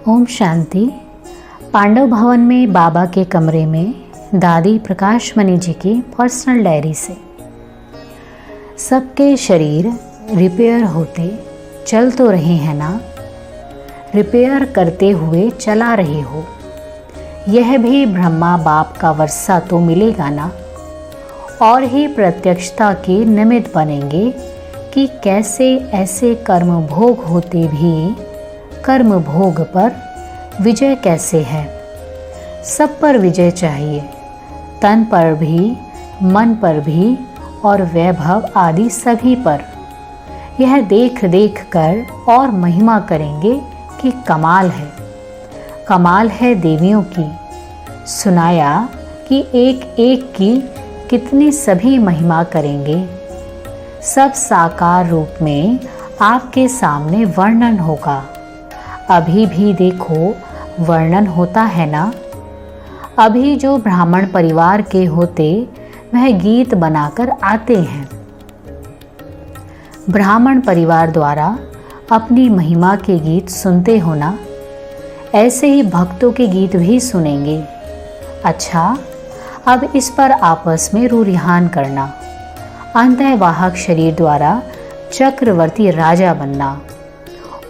ओम शांति। पांडव भवन में बाबा के कमरे में दादी प्रकाशमणि जी की पर्सनल डायरी से। सबके शरीर रिपेयर होते चल तो रहे हैं ना, रिपेयर करते हुए चला रहे हो। यह भी ब्रह्मा बाप का वर्षा तो मिलेगा ना, और ही प्रत्यक्षता के निमित्त बनेंगे कि कैसे ऐसे कर्म भोग होते भी कर्म भोग पर विजय कैसे है। सब पर विजय चाहिए, तन पर भी, मन पर भी और वैभव आदि सभी पर। यह देख देख कर और महिमा करेंगे कि कमाल है, कमाल है देवियों की। सुनाया कि एक एक की कितनी सभी महिमा करेंगे। सब साकार रूप में आपके सामने वर्णन होगा। अभी भी देखो वर्णन होता है ना। अभी जो ब्राह्मण परिवार के होते वह गीत बनाकर आते हैं। ब्राह्मण परिवार द्वारा अपनी महिमा के गीत सुनते हो ना, ऐसे ही भक्तों के गीत भी सुनेंगे। अच्छा, अब इस पर आपस में रूरिहान करना, अंतःवाहक शरीर द्वारा चक्रवर्ती राजा बनना,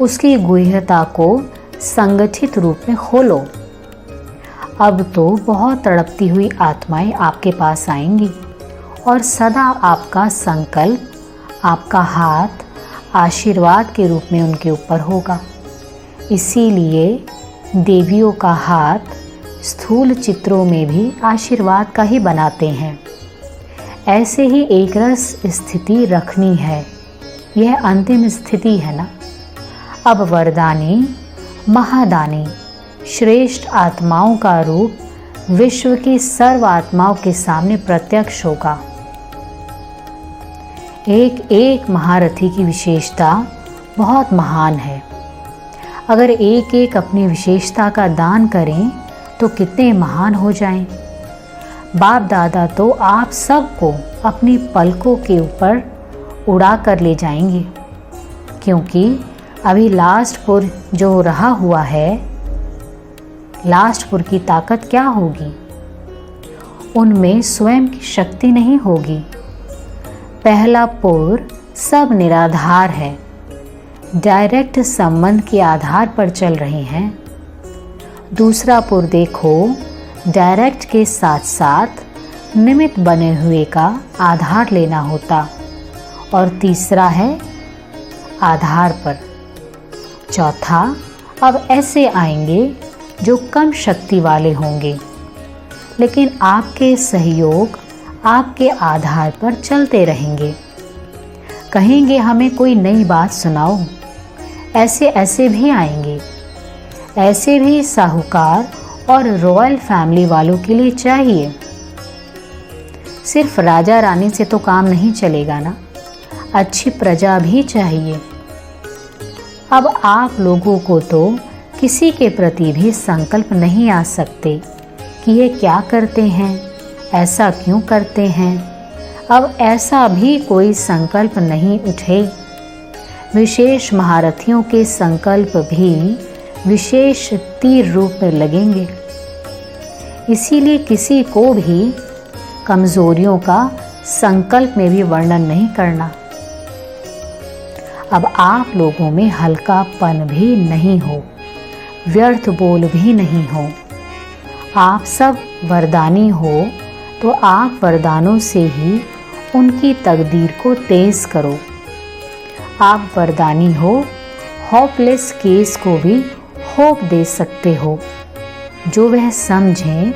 उसकी गुह्यता को संगठित रूप में खोलो। अब तो बहुत तड़पती हुई आत्माएं आपके पास आएंगी और सदा आपका संकल्प, आपका हाथ आशीर्वाद के रूप में उनके ऊपर होगा। इसीलिए देवियों का हाथ स्थूल चित्रों में भी आशीर्वाद का ही बनाते हैं। ऐसे ही एक रस स्थिति रखनी है। यह अंतिम स्थिति है ना। अब वरदानी महादानी श्रेष्ठ आत्माओं का रूप विश्व की सर्व आत्माओं के सामने प्रत्यक्ष होगा। एक एक महारथी की विशेषता बहुत महान है। अगर एक एक अपनी विशेषता का दान करें तो कितने महान हो जाएं। बाप दादा तो आप सबको अपनी पलकों के ऊपर उड़ा कर ले जाएंगे, क्योंकि अभी लास्टपुर जो रहा हुआ है, लास्टपुर की ताकत क्या होगी? उनमें स्वयं की शक्ति नहीं होगी। पहला पुर सब निराधार है, डायरेक्ट संबंध के आधार पर चल रहे हैं। दूसरा पुर देखो, डायरेक्ट के साथ साथ निमित्त बने हुए का आधार लेना होता। और तीसरा है आधार पर। चौथा, अब ऐसे आएंगे जो कम शक्ति वाले होंगे, लेकिन आपके सहयोग, आपके आधार पर चलते रहेंगे। कहेंगे हमें कोई नई बात सुनाओ। ऐसे ऐसे भी आएंगे। ऐसे भी साहूकार और रॉयल फैमिली वालों के लिए चाहिए। सिर्फ राजा रानी से तो काम नहीं चलेगा ना, अच्छी प्रजा भी चाहिए। अब आप लोगों को तो किसी के प्रति भी संकल्प नहीं आ सकते कि ये क्या करते हैं, ऐसा क्यों करते हैं। अब ऐसा भी कोई संकल्प नहीं उठे। विशेष महारथियों के संकल्प भी विशेष तीर रूप में लगेंगे। इसीलिए किसी को भी कमजोरियों का संकल्प में भी वर्णन नहीं करना। अब आप लोगों में हल्कापन भी नहीं हो, व्यर्थ बोल भी नहीं हो। आप सब वरदानी हो तो आप वरदानों से ही उनकी तकदीर को तेज करो। आप वरदानी हो, होपलेस केस को भी होप दे सकते हो। जो वह समझें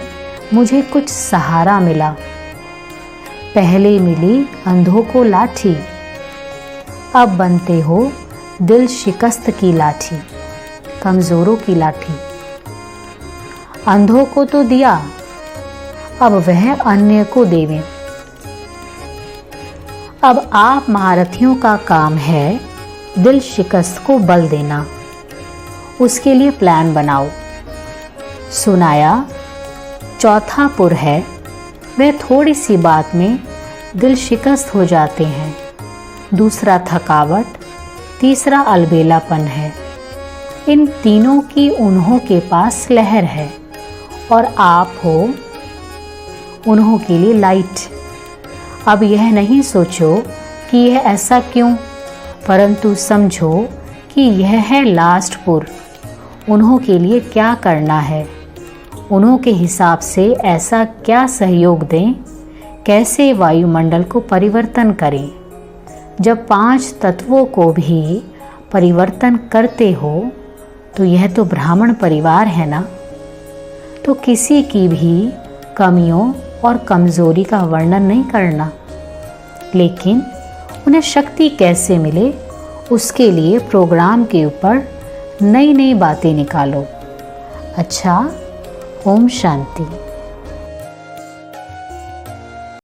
मुझे कुछ सहारा मिला। पहले मिली अंधों को लाठी, अब बनते हो दिल शिकस्त की लाठी, कमजोरों की लाठी। अंधों को तो दिया, अब वह अन्य को देवें। अब आप महारथियों का काम है दिल शिकस्त को बल देना। उसके लिए प्लान बनाओ। सुनाया चौथा पुर है, वह थोड़ी सी बात में दिल शिकस्त हो जाते हैं। दूसरा थकावट, तीसरा अलबेलापन है। इन तीनों की उन्हों के पास लहर है और आप हो उन्हों के लिए लाइट। अब यह नहीं सोचो कि यह ऐसा क्यों, परंतु समझो कि यह है लास्ट पुर। उन्हों के लिए क्या करना है, उन्हों के हिसाब से ऐसा क्या सहयोग दें, कैसे वायुमंडल को परिवर्तन करें। जब 5 तत्वों को भी परिवर्तन करते हो तो यह तो ब्राह्मण परिवार है ना। तो किसी की भी कमियों और कमज़ोरी का वर्णन नहीं करना, लेकिन उन्हें शक्ति कैसे मिले उसके लिए प्रोग्राम के ऊपर नई नई बातें निकालो। अच्छा, ओम शांति।